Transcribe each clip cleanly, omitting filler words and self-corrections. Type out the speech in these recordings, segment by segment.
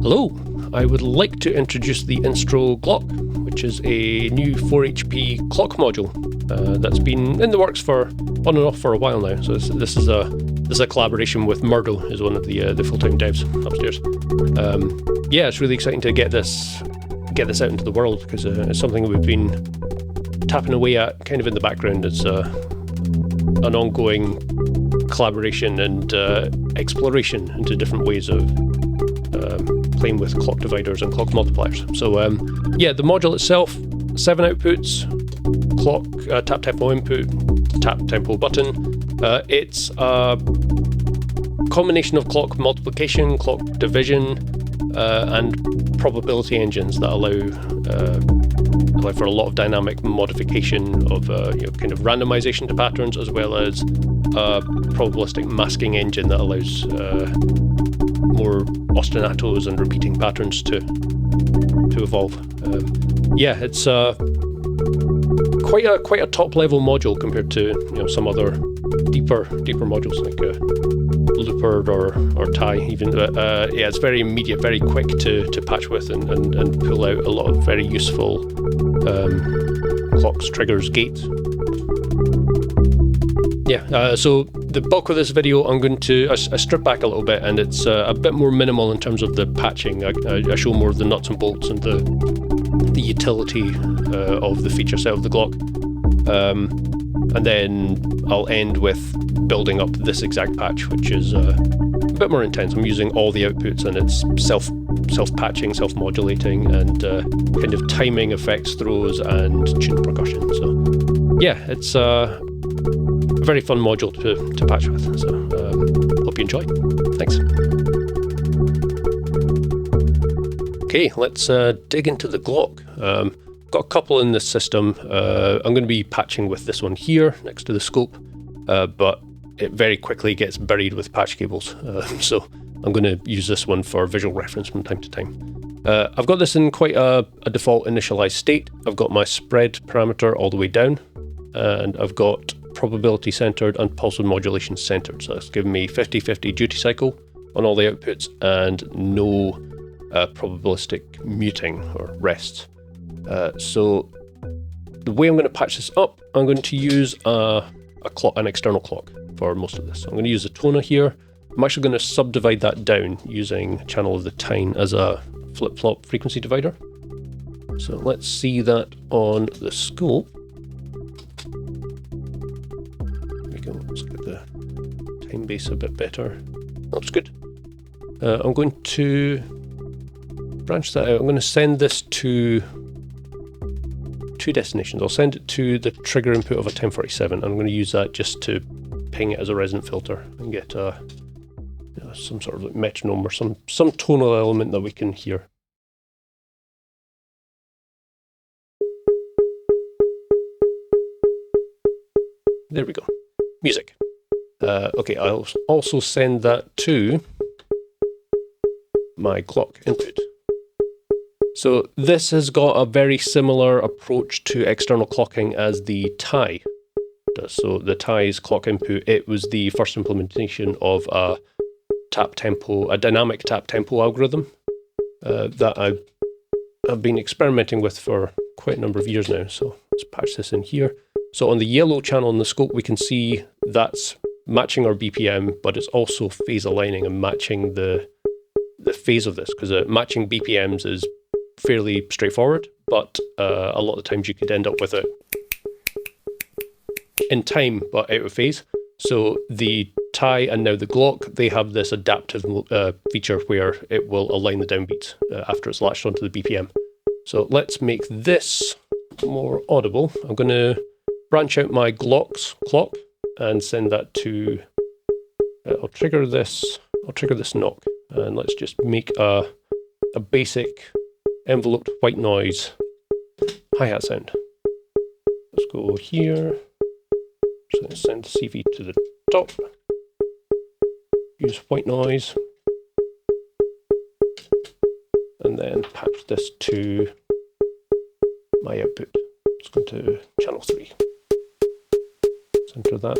Hello, I would like to introduce the Instruō glōc, which is a new 4HP clock module that's been in the works for on and off for a while now. So this is a collaboration with Murdo, who's one of the full-time devs upstairs. Yeah, it's really exciting to get this out into the world, because it's something we've been tapping away at kind of in the background. It's an ongoing collaboration and exploration into different ways of playing with clock dividers and clock multipliers. So yeah, the module itself, 7 outputs, clock, tap tempo input, tap tempo button. It's a combination of clock multiplication, clock division, and probability engines that allow for a lot of dynamic modification of kind of randomization to patterns, as well as a probabilistic masking engine that allows more ostinatos and repeating patterns to evolve. Yeah, it's quite a top level module compared to some other deeper modules like Looper or Tie even. Yeah, it's very immediate, very quick to patch with and pull out a lot of very useful clocks, triggers, gates. Yeah, so the bulk of this video, I'm going to I strip back a little bit, and it's a bit more minimal in terms of the patching. I show more of the nuts and bolts and the utility of the feature set of the glōc, and then I'll end with building up this exact patch, which is a bit more intense. I'm using all the outputs, and it's self-patching, self-modulating, and kind of timing effects throws and tuned percussion. So yeah, it's a very fun module to patch with. So hope you enjoy. Thanks. Okay, let's dig into the glōc. Got a couple in this system. I'm going to be patching with this one here next to the scope, but it very quickly gets buried with patch cables. So I'm going to use this one for visual reference from time to time. I've got this in quite a default initialized state. I've got my spread parameter all the way down, and I've got probability centered and pulse modulation centered. So it's giving me 50-50 duty cycle on all the outputs and no probabilistic muting or rest. So the way I'm going to patch this up, I'm going to use an external clock for most of this. So I'm going to use a toner here. I'm actually going to subdivide that down using channel of the tine as a flip-flop frequency divider. So let's see that on the scope. Let's get the time base a bit better. That's good. I'm going to branch that out. I'm going to send this to two destinations. I'll send it to the trigger input of a 1047. I'm going to use that just to ping it as a resonant filter and get some sort of like metronome or some tonal element that we can hear. There we go. Music. Okay, I'll also send that to my glōc input. So this has got a very similar approach to external clocking as the Tie does. So the Tie's clock input, it was the first implementation of a dynamic tap tempo algorithm that I've been experimenting with for quite a number of years now. So let's patch this in here. So on the yellow channel in the scope, we can see that's matching our BPM, but it's also phase aligning and matching the phase of this, because matching BPMs is fairly straightforward, but a lot of the times you could end up with it in time but out of phase. So the Tie and now the glōc, they have this adaptive feature where it will align the downbeats after it's latched onto the BPM. So let's make this more audible. I'm going to branch out my glōc's clock and send that to, I'll trigger this knock, and let's just make a basic enveloped white noise hi-hat sound. Let's go here, so let's send CV to the top, use white noise, and then patch this to my output. Let's go to channel 3. Center that.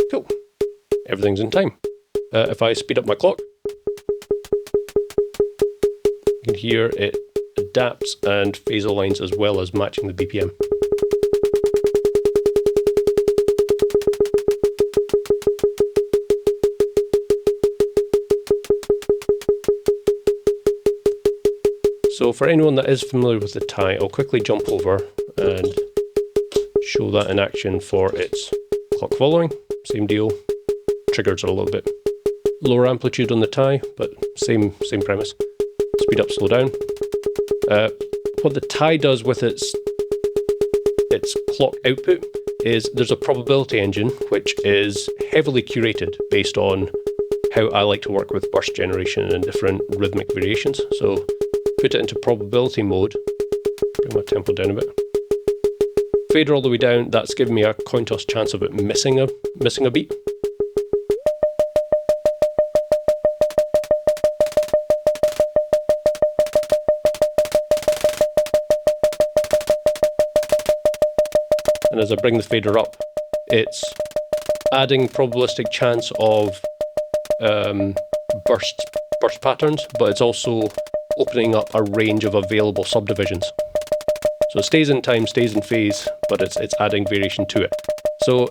Cool. everything's in time. If I speed up my clock, you can hear it adapts and phase aligns as well as matching the BPM. So for anyone that is familiar with the tie, I'll quickly jump over and show that in action for its clock following. Same deal. Triggers are a little bit lower amplitude on the tie, but same premise. Speed up, slow down. What the tie does with its clock output is there's a probability engine which is heavily curated based on how I like to work with burst generation and different rhythmic variations. So put it into probability mode, bring my tempo down a bit. Fader all the way down, that's giving me a coin toss chance of it missing a beat. And as I bring the fader up, it's adding probabilistic chance of burst patterns, but it's also opening up a range of available subdivisions. So it stays in time, stays in phase, but it's adding variation to it. So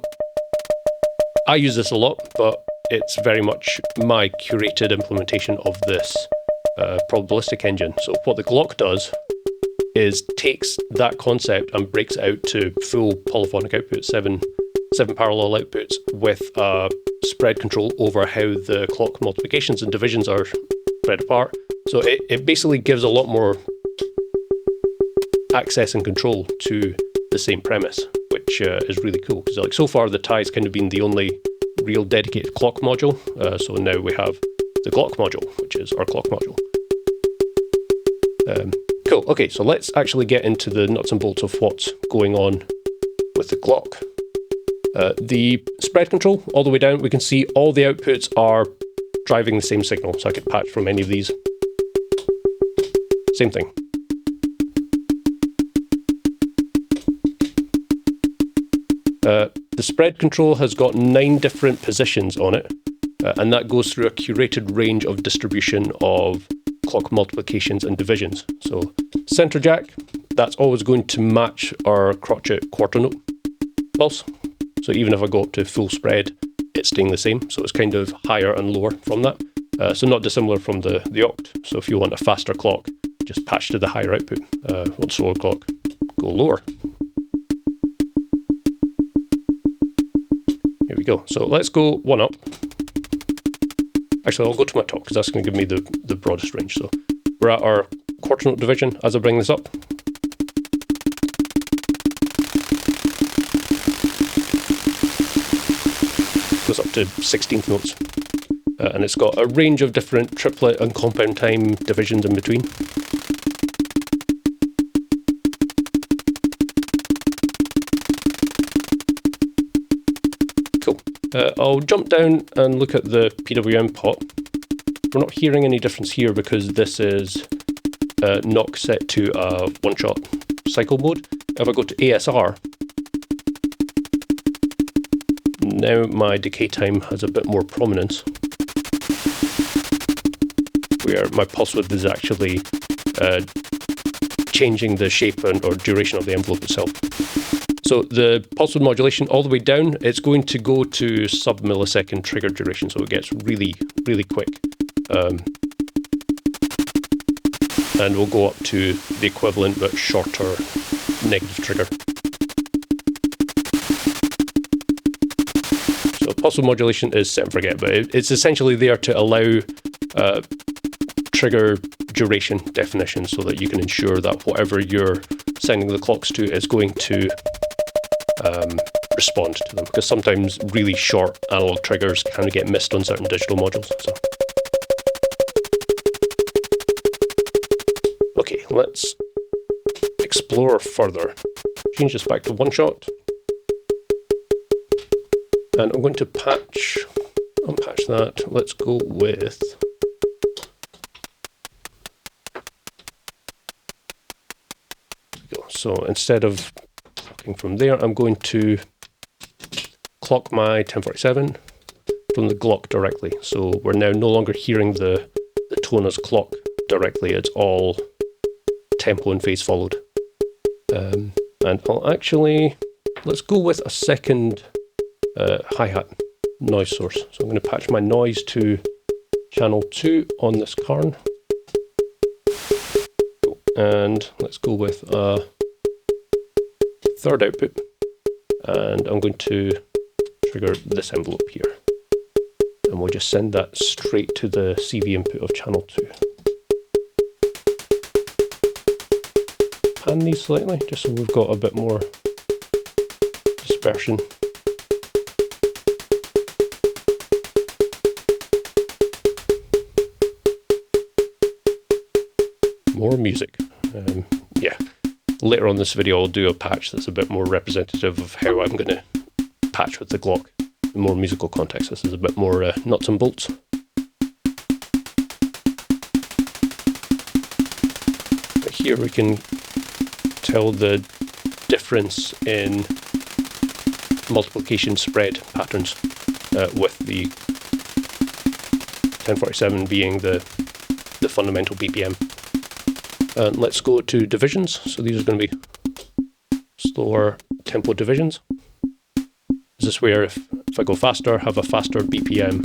I use this a lot, but it's very much my curated implementation of this probabilistic engine. So what the glōc does is takes that concept and breaks it out to full polyphonic output, seven parallel outputs with spread control over how the clock multiplications and divisions are spread apart. So it basically gives a lot more access and control to the same premise, which is really cool, because like so far the tie's kind of been the only real dedicated clock module. So now we have the glōc module, which is our clock module. Cool. Okay, so let's actually get into the nuts and bolts of what's going on with the glōc. The spread control all the way down, we can see all the outputs are driving the same signal, so I could patch from any of these. Same thing. The spread control has got 9 different positions on it, and that goes through a curated range of distribution of clock multiplications and divisions. So center jack, that's always going to match our crotchet quarter note pulse. So even if I go up to full spread, it's staying the same. So it's kind of higher and lower from that. So not dissimilar from the oct. So if you want a faster clock, just patch to the higher output. Want slower clock, go lower. Here we go. So let's go one up. Actually, I'll go to my top because that's going to give me the broadest range. So we're at our quarter note division as I bring this up. Goes up to 16th notes. And it's got a range of different triplet and compound time divisions in between. Cool. I'll jump down and look at the PWM pot. We're not hearing any difference here because this is not set to a one-shot cycle mode. If I go to ASR, now my decay time has a bit more prominence, where my pulse width is actually changing the shape or duration of the envelope itself. So the pulse width modulation all the way down, it's going to go to sub-millisecond trigger duration, so it gets really, really quick. And we'll go up to the equivalent but shorter negative trigger. So pulse width modulation is set and forget, but it's essentially there to allow trigger duration definition so that you can ensure that whatever you're sending the clocks to is going to respond to them, because sometimes really short analog triggers kind of get missed on certain digital modules. So. Okay, let's explore further. Change this back to one shot. And I'm going to unpatch that. Let's go with... So instead of clocking from there, I'm going to clock my 1047 from the glōc directly. So we're now no longer hearing the tone as clock directly. It's all tempo and phase followed. And I'll actually, let's go with a second hi-hat noise source. So I'm going to patch my noise to channel 2 on this Karn. And let's go with a third output. And I'm going to trigger this envelope here. And we'll just send that straight to the CV input of channel 2. Pan these slightly, just so we've got a bit more dispersion. More music. Yeah, later on this video I'll do a patch that's a bit more representative of how I'm going to patch with the glōc in more musical context. This is a bit more nuts and bolts. But here we can tell the difference in multiplication spread patterns with the 1047 being the fundamental BPM. Let's go to divisions. So these are going to be slower tempo divisions. Is this where if I go faster, have a faster BPM?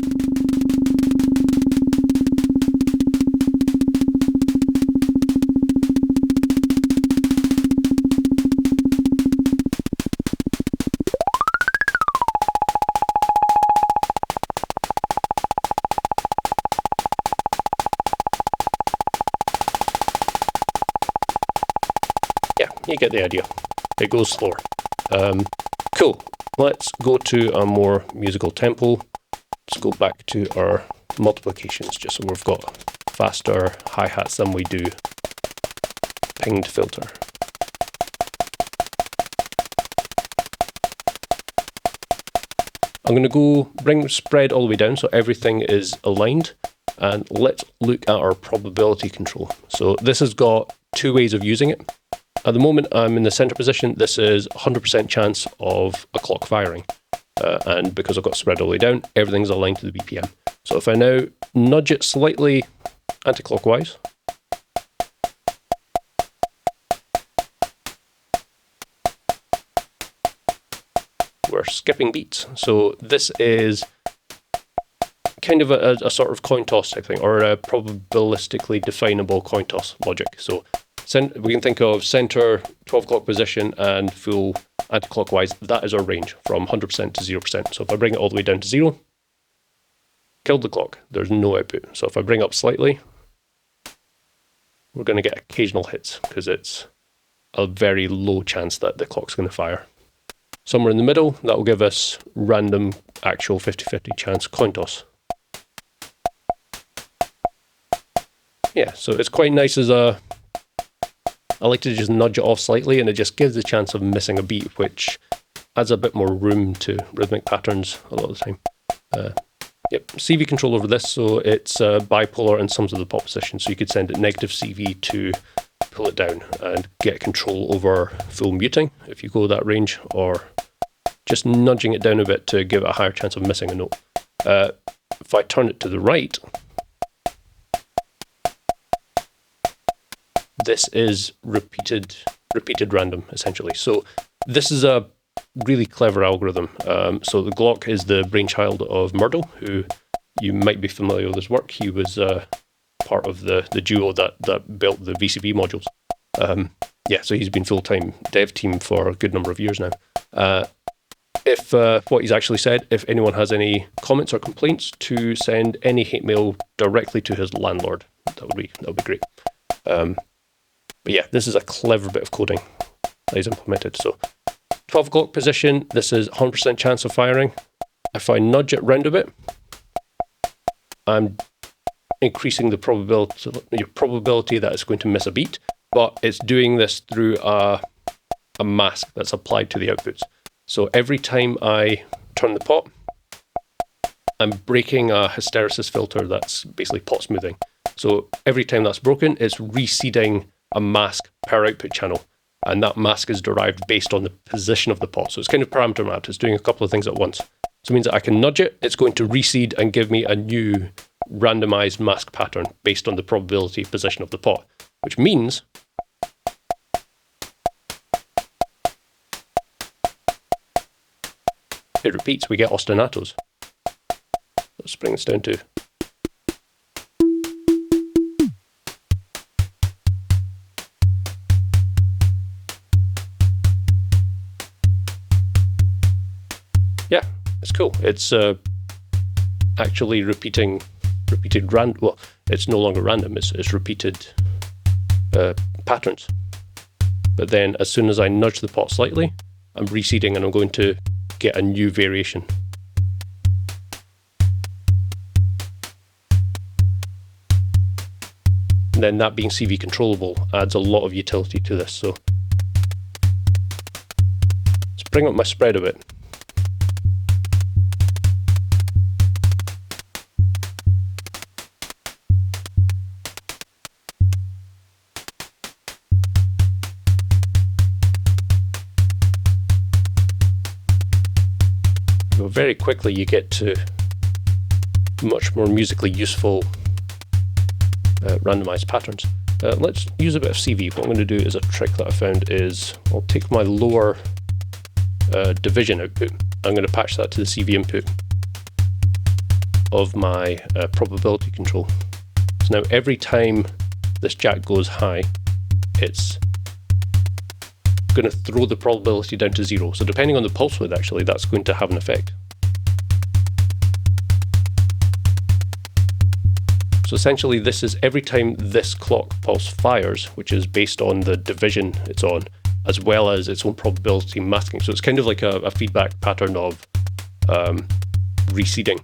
Yeah, you get the idea. It goes slower. Cool. Let's go to a more musical tempo. Let's go back to our multiplications, just so we've got faster hi-hats than we do pinged filter. I'm going to go bring spread all the way down so everything is aligned, and let's look at our probability control. So this has got two ways of using it. At the moment I'm in the center position. This is 100% chance of a clock firing, and because I've got spread all the way down, everything's aligned to the BPM. So if I now nudge it slightly anti-clockwise, we're skipping beats. So this is kind of a sort of coin toss type thing, or a probabilistically definable coin toss logic. So we can think of center, 12 o'clock position, and full anti-clockwise. That is our range from 100% to 0%. So if I bring it all the way down to 0, killed the clock. There's no output. So if I bring up slightly, we're going to get occasional hits because it's a very low chance that the clock's going to fire. Somewhere in the middle, that will give us random actual 50-50 chance coin toss. Yeah, so it's quite nice as a... I like to just nudge it off slightly, and it just gives the chance of missing a beat, which adds a bit more room to rhythmic patterns a lot of the time. Yep, CV control over this, so it's bipolar in some of the pop positions, so you could send it negative CV to pull it down and get control over full muting if you go that range, or just nudging it down a bit to give it a higher chance of missing a note. If I turn it to the right, this is repeated random, essentially. So this is a really clever algorithm. So the glōc is the brainchild of Murdo, who you might be familiar with his work. He was part of the duo that built the VCB modules. Yeah, so he's been full-time dev team for a good number of years now. If what he's actually said, if anyone has any comments or complaints, to send any hate mail directly to his landlord. That would be great. But yeah, this is a clever bit of coding that he's implemented. So 12 o'clock position, this is 100% chance of firing. If I nudge it round a bit, I'm increasing the probability that it's going to miss a beat, but it's doing this through a mask that's applied to the outputs. So every time I turn the pot, I'm breaking a hysteresis filter that's basically pot smoothing. So every time that's broken, it's reseeding a mask per output channel, and that mask is derived based on the position of the pot. So it's kind of parameter mapped. It's doing a couple of things at once. So it means that I can nudge it, it's going to reseed and give me a new randomized mask pattern based on the probability position of the pot, which means it repeats, we get ostinatos. Let's bring this down to yeah, it's cool. It's actually repeated well, it's no longer random, it's repeated patterns. But then as soon as I nudge the pot slightly, I'm reseeding and I'm going to get a new variation. And then that being CV controllable adds a lot of utility to this. So let's bring up my spread a bit. Very quickly you get to much more musically useful randomized patterns. Let's use a bit of CV. What I'm going to do is a trick that I found is I'll take my lower division output. I'm going to patch that to the CV input of my probability control. So now every time this jack goes high, it's going to throw the probability down to 0. So depending on the pulse width, actually, that's going to have an effect. So essentially this is every time this clock pulse fires, which is based on the division it's on, as well as its own probability masking. So it's kind of like a feedback pattern of reseeding.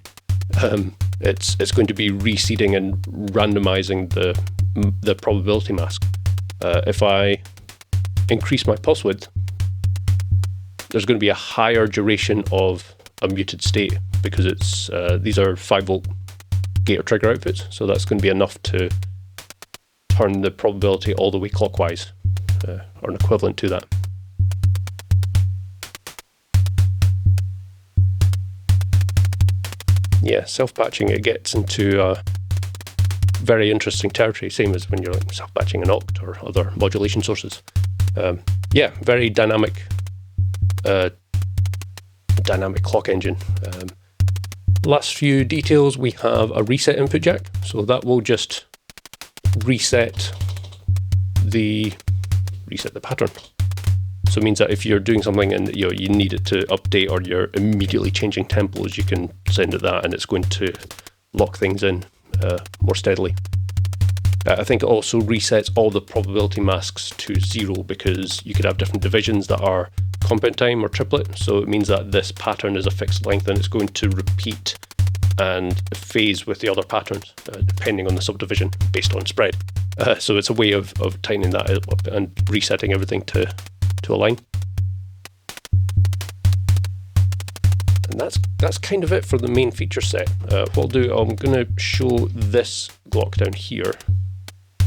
It's going to be reseeding and randomizing the probability mask. If I increase my pulse width, there's going to be a higher duration of a muted state because it's these are 5-volt gate or trigger outputs, so that's going to be enough to turn the probability all the way clockwise, or an equivalent to that. Yeah, self-patching, it gets into very interesting territory, same as when you're like self-patching an oct or other modulation sources. Yeah, very dynamic clock engine. Last few details, we have a reset input jack, so that will just reset the pattern. So it means that if you're doing something and you need it to update or you're immediately changing tempos, you can send it that and it's going to lock things in more steadily. I think it also resets all the probability masks to 0 because you could have different divisions that are compound time or triplet. So it means that this pattern is a fixed length and it's going to repeat and phase with the other patterns depending on the subdivision based on spread. So it's a way of tightening that up and resetting everything to align. And that's kind of it for the main feature set. What I'll do, I'm going to show this glōc down here.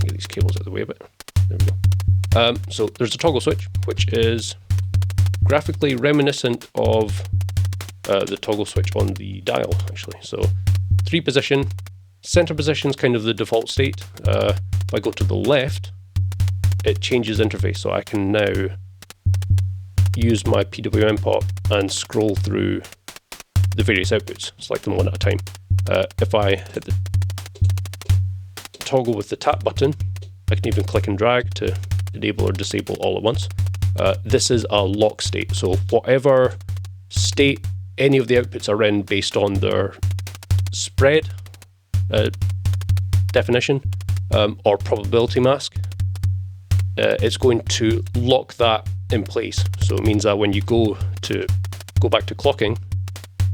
Get these cables out of the way a bit. There we go. So there's a toggle switch, which is graphically reminiscent of the toggle switch on the dial, actually. So 3 position, center position is kind of the default state. If I go to the left, it changes interface, so I can now use my PWM pot and scroll through the various outputs, select them one at a time. If I hit the toggle with the tap button, I can even click and drag to enable or disable all at once. This is a lock state, so whatever state any of the outputs are in based on their spread definition or probability mask, it's going to lock that in place. So it means that when you go back to clocking,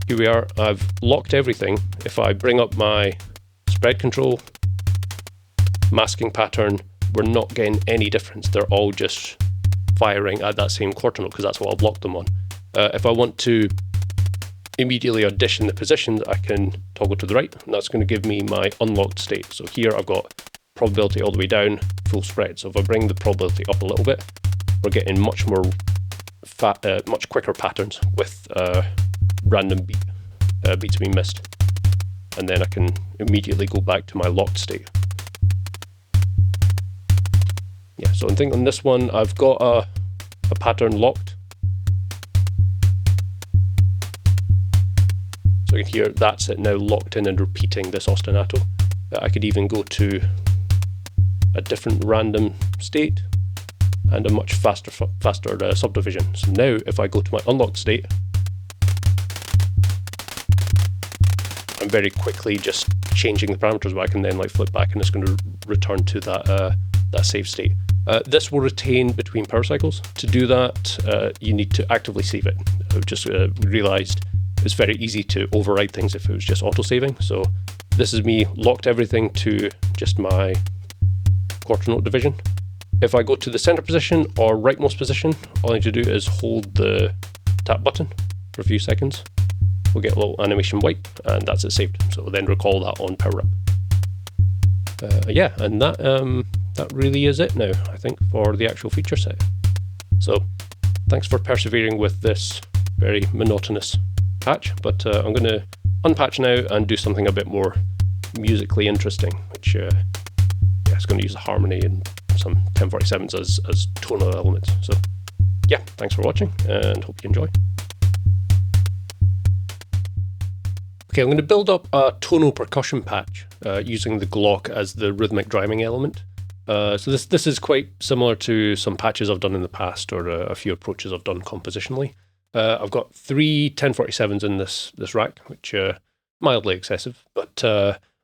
here we are, I've locked everything. If I bring up my spread control, masking pattern, we're not getting any difference. They're all just firing at that same quarter note because that's what I've locked them on. If I want to immediately audition the positions, I can toggle to the right, and that's going to give me my unlocked state. So here I've got probability all the way down, full spread. So if I bring the probability up a little bit, we're getting much more much quicker patterns with random beat beats being missed. And then I can immediately go back to my locked state. Yeah, so I think on this one I've got a pattern locked. So you can hear that's it now locked in and repeating this ostinato. I could even go to a different random state and a much faster subdivision. So now if I go to my unlocked state, I'm very quickly just changing the parameters, but I can then like flip back and it's going to return to that save state. This will retain between power cycles. To do that, you need to actively save it. I just realized it's very easy to override things if it was just auto-saving. So this is me locked everything to just my quarter note division. If I go to the center position or rightmost position, all I need to do is hold the tap button for a few seconds. We'll get a little animation wipe, and that's it saved. So we'll then recall that on power up. Yeah, and that really is it now, I think, for the actual feature set. So thanks for persevering with this very monotonous patch, but I'm going to unpatch now and do something a bit more musically interesting, which yeah, it's going to use the harmony and some 1047s as tonal elements. So yeah, thanks for watching and hope you enjoy. Okay, I'm going to build up a tonal percussion patch using the glōc as the rhythmic driving element. So this is quite similar to some patches I've done in the past, or a few approaches I've done compositionally. I've got 3 1047s in this rack, which are mildly excessive, but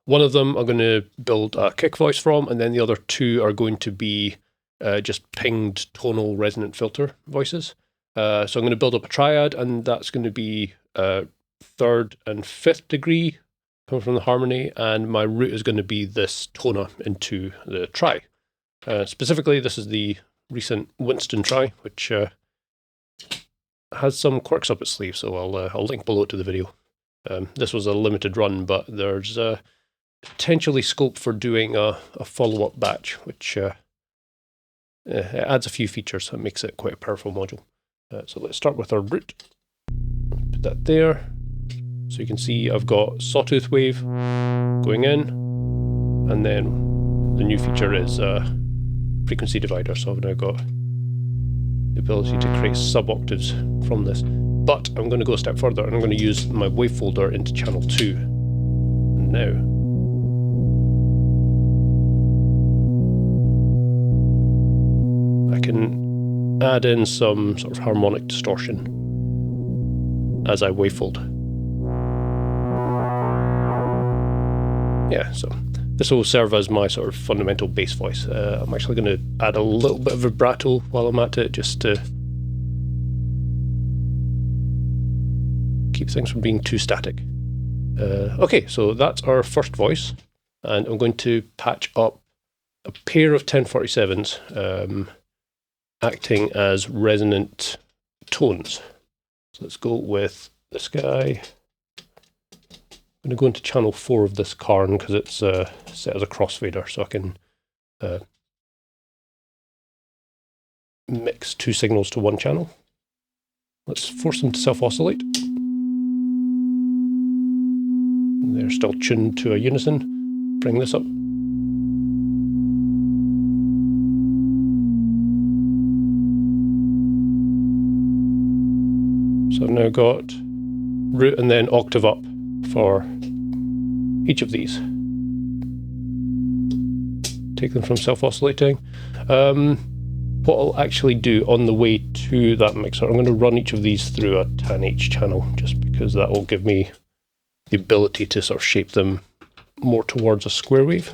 one of them I'm going to build a kick voice from, and then the other 2 are going to be just pinged tonal resonant filter voices. So I'm going to build up a triad, and that's going to be 3rd and 5th degree coming from the harmony, and my root is going to be this tona into the tri. Specifically, this is the recent Winston tri, which has some quirks up its sleeve, so I'll link below to the video. This was a limited run, but there's potentially scope for doing a follow-up batch, which it adds a few features that makes it quite a powerful module. So let's start with our root. Put that there. So you can see I've got sawtooth wave going in, and then the new feature is frequency divider. So I've now got the ability to create sub-octaves from this. But I'm going to go a step further, and I'm going to use my wave folder into channel 2. Now, I can add in some sort of harmonic distortion as I wavefold. Yeah, so this will serve as my sort of fundamental bass voice. I'm actually going to add a little bit of vibrato while I'm at it, just to keep things from being too static. Okay, so that's our first voice, and I'm going to patch up a pair of 1047s acting as resonant tones. So let's go with this guy. I'm going to go into channel 4 of this Karn because it's set as a crossfader, so I can mix 2 signals to 1 channel. Let's force them to self-oscillate. They're still tuned to a unison. Bring this up. So I've now got root and then octave up for each of these. Take them from self-oscillating. What I'll actually do on the way to that mixer, I'm going to run each of these through a tan H channel, just because that will give me the ability to sort of shape them more towards a square wave.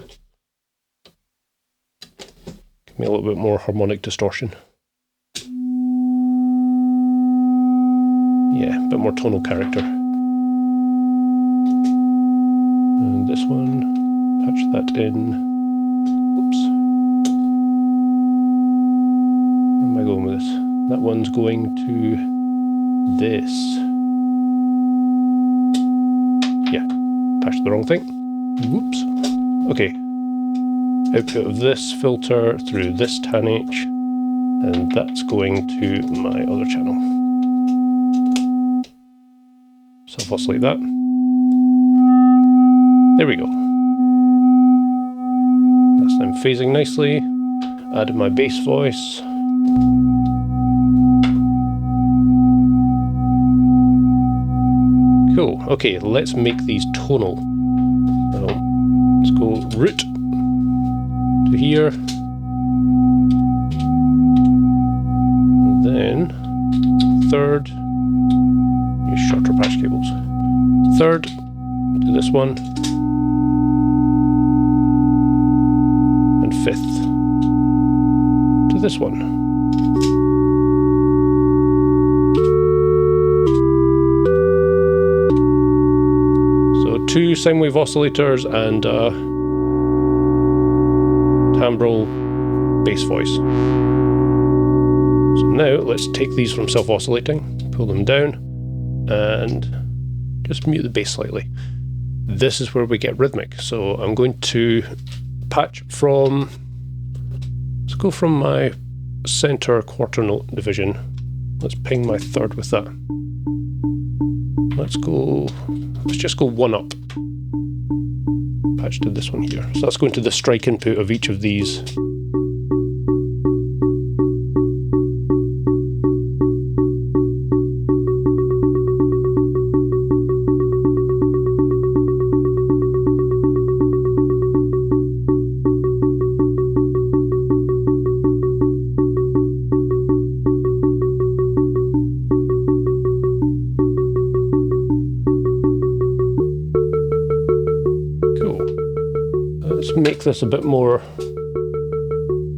Give me a little bit more harmonic distortion. Yeah, a bit more tonal character. And this one, patch that in. Whoops. Where am I going with this? That one's going to this. Yeah, patched the wrong thing. Whoops. Okay. Output of this filter through this tan H, and that's going to my other channel. Self-oscillate that. There we go. That's now phasing nicely. Added my bass voice. Cool. Okay, let's make these tonal. So, let's go root to here. And then third. Use shorter patch cables. Third to this one. And fifth to this one. Two sine wave oscillators and temporal bass voice. So now let's take these from self-oscillating, pull them down, and just mute the bass slightly. This is where we get rhythmic. So I'm going to patch from, let's go from my center quarter note division. Let's ping my third with that. Let's just go one up. Patch to this one here. So that's going to the strike input of each of these. Make this a bit more,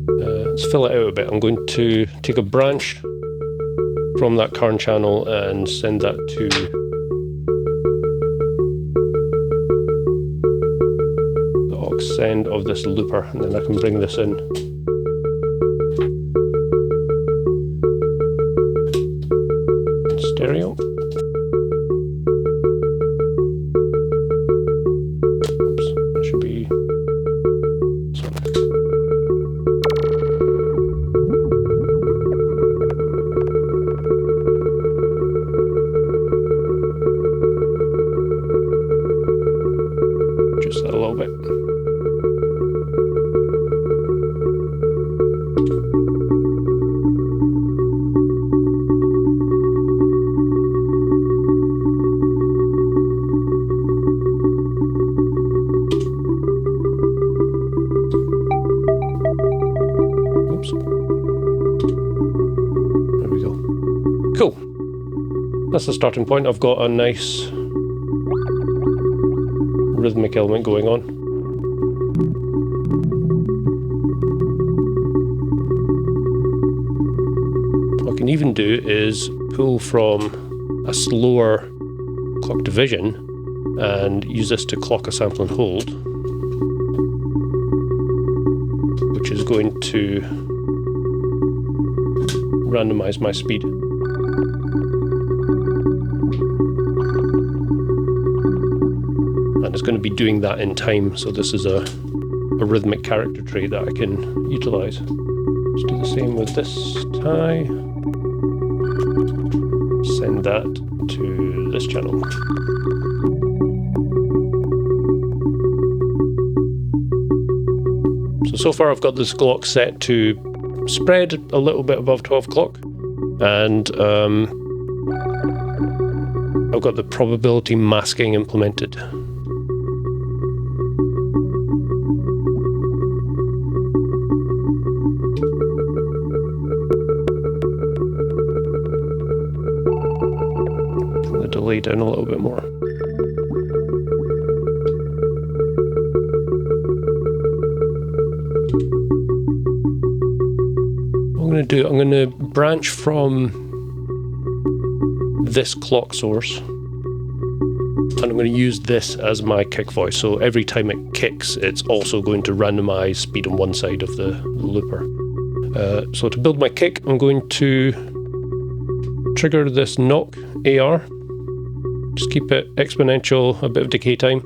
let's fill it out a bit. I'm going to take a branch from that current channel and send that to the aux send of this looper, and then I can bring this in. Stereo. That a little bit. Oops. There we go. Cool. That's the starting point. I've got a nice rhythmic element going on. What I can even do is pull from a slower clock division and use this to clock a sample and hold, which is going to randomize my speed. And it's going to be doing that in time, so this is a rhythmic character trait that I can utilize. Let's do the same with this tie. Send that to this channel. So far I've got this glōc set to spread a little bit above 12 o'clock, and I've got the probability masking implemented. Delay down a little bit more. What I'm going to do, I'm going to branch from this clock source, and I'm going to use this as my kick voice. So every time it kicks, it's also going to randomize speed on one side of the looper. So to build my kick, I'm going to trigger this knock AR. Just keep it exponential, a bit of decay time.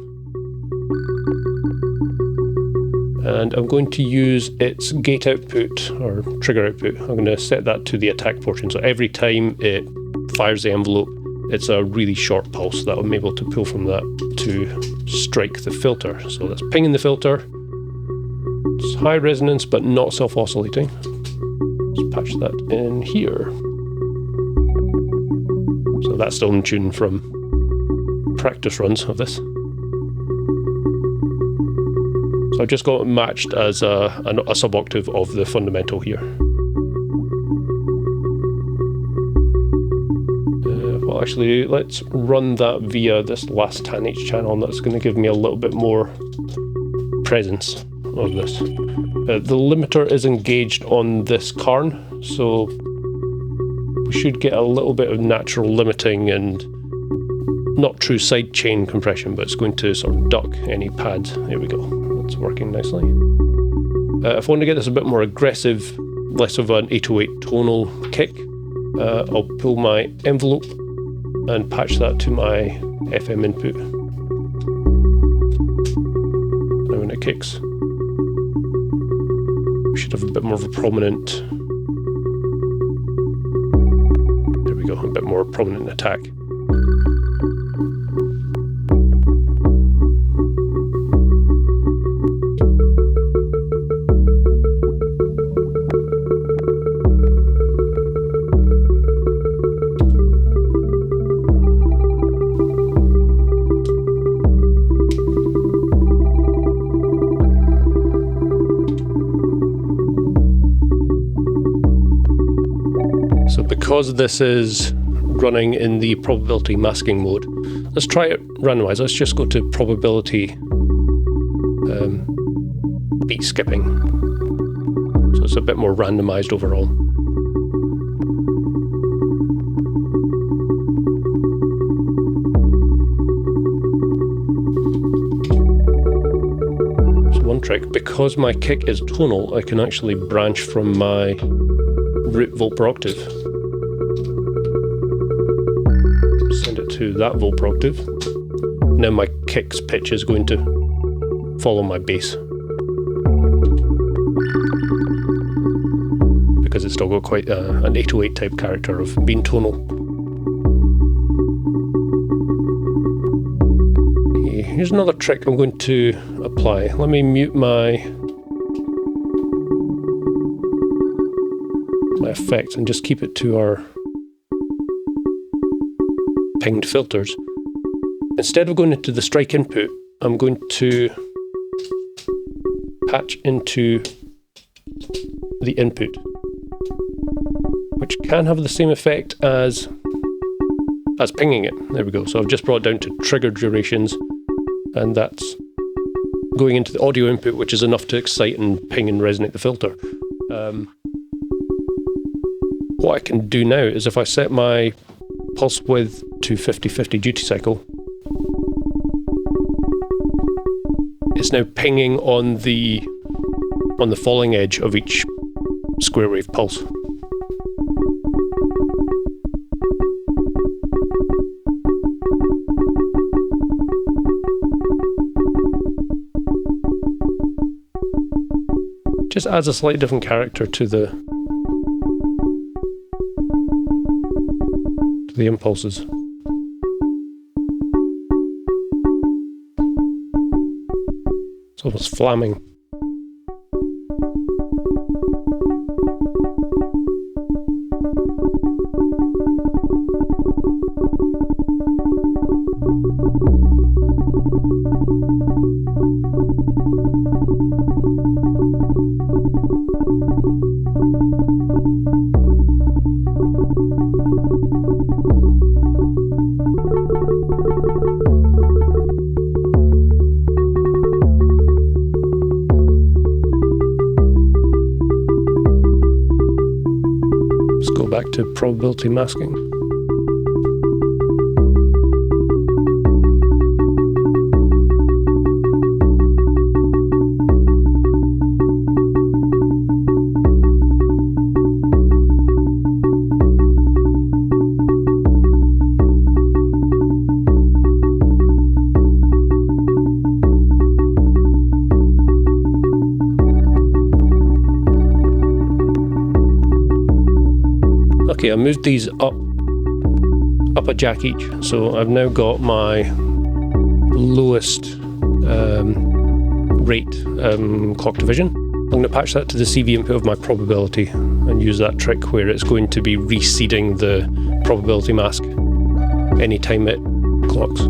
And I'm going to use its gate output, or trigger output. I'm going to set that to the attack portion. So every time it fires the envelope, it's a really short pulse that I'm able to pull from that to strike the filter. So that's pinging the filter. It's high resonance but not self-oscillating. Let's patch that in here. So that's still in tune from practice runs of this. So I've just got it matched as a sub-octave of the fundamental here. Well, actually, let's run that via this last tan H channel, and that's going to give me a little bit more presence of this. The limiter is engaged on this Karn, so we should get a little bit of natural limiting and not true sidechain compression, but it's going to sort of duck any pads. There we go. That's working nicely. If I want to get this a bit more aggressive, less of an 808 tonal kick, I'll pull my envelope and patch that to my FM input. Now when it kicks, we should have a bit more of a prominent, there we go, a bit more prominent attack. Because this is running in the probability masking mode, let's try it randomized. Let's just go to probability beat skipping. So it's a bit more randomized overall. So one trick, because my kick is tonal, I can actually branch from my root volt per octave. Send it to that volt per octave. Now my kick's pitch is going to follow my bass, because it's still got quite an 808 type character of being tonal. Okay, here's another trick I'm going to apply. Let me mute my effects and just keep it to our pinged filters. Instead of going into the strike input, I'm going to patch into the input, which can have the same effect as pinging it. There we go. So I've just brought it down to trigger durations, and that's going into the audio input, which is enough to excite and ping and resonate the filter. What I can do now is if I set my pulse width to 50/50 duty cycle, it's now pinging on the falling edge of each square wave pulse. Just adds a slightly different character to the impulses. It's almost flamming. Back to probability masking. Okay, I moved these up up a jack each. So I've now got my lowest rate clock division. I'm going to patch that to the CV input of my probability and use that trick where it's going to be reseeding the probability mask anytime it clocks.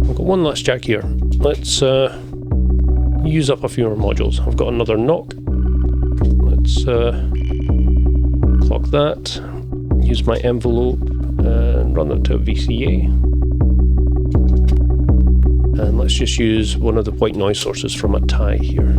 I've got one last jack here. Let's use up a few more modules. I've got another knock. Let's clock that. Use my envelope and run that to a VCA. And let's just use one of the white noise sources from a tie here.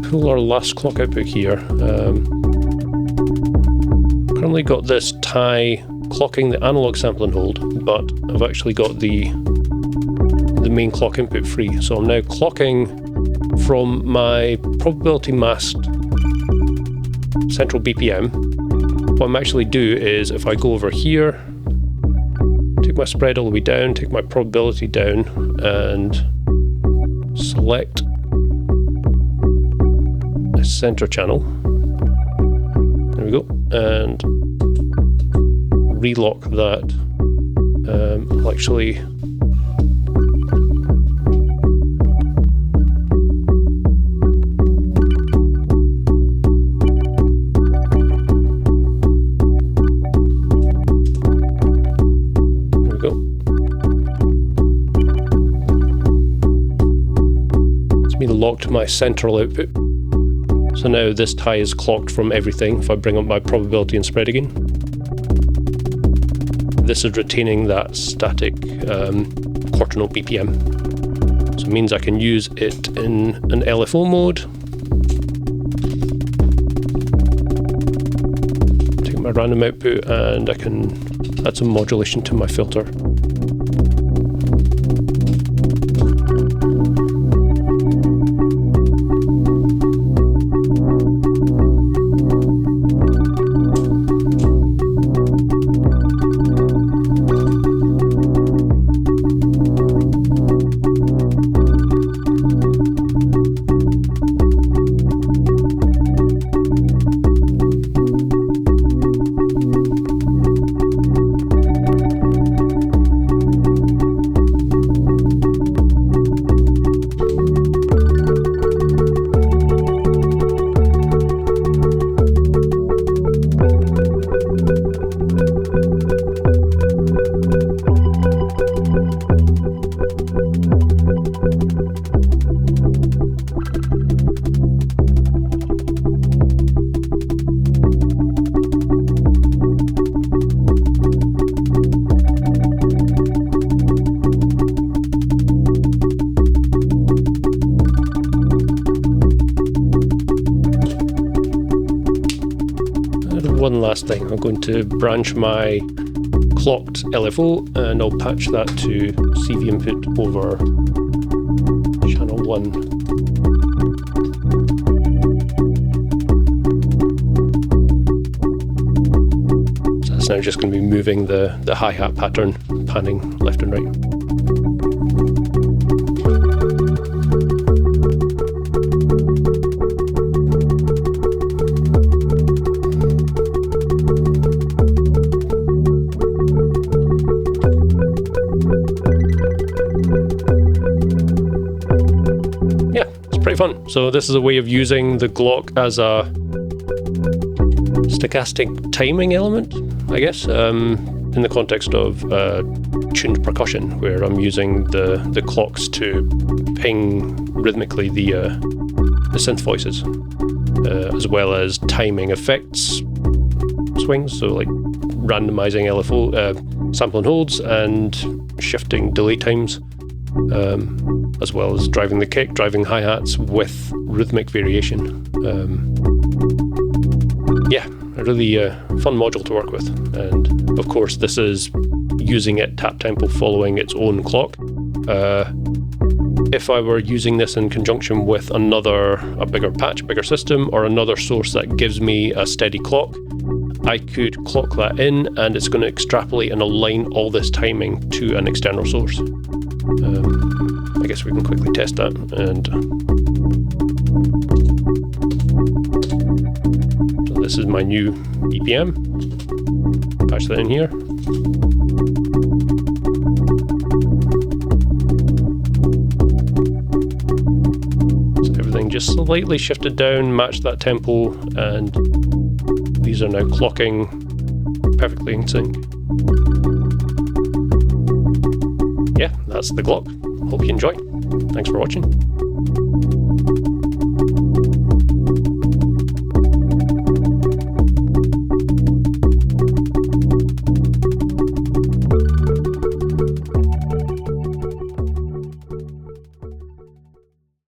Pull our last clock output here. Currently got this tie clocking the analog sample and hold, but I've actually got the main clock input free. So I'm now clocking from my probability masked central BPM. What I'm actually do is if I go over here, take my spread all the way down, take my probability down, and select center channel. There we go, and relock that. I'll actually there we go. It's been locked to my central output. So now this tie is clocked from everything. If I bring up my probability and spread again, this is retaining that static quarter note BPM. So it means I can use it in an LFO mode. Take my random output and I can add some modulation to my filter. One last thing, I'm going to branch my clocked LFO and I'll patch that to CV input over channel 1. So that's now just going to be moving the hi-hat pattern, panning left and right. fun. So this is a way of using the glōc as a stochastic timing element, I guess, in the context of tuned percussion, where I'm using the clocks to ping rhythmically the synth voices, as well as timing effects swings, so like randomizing LFO sample and holds and shifting delay times, as well as driving the kick, driving hi-hats with rhythmic variation. Yeah, a really fun module to work with. And of course this is using it tap tempo following its own clock. If I were using this in conjunction with a bigger patch, bigger system, or another source that gives me a steady clock, I could clock that in and it's going to extrapolate and align all this timing to an external source. I guess we can quickly test that. And so this is my new BPM. Patch that in here. Just slightly shifted down, matched that tempo, and these are now clocking perfectly in sync. Yeah, that's the glōc. Hope you enjoy. Thanks for watching.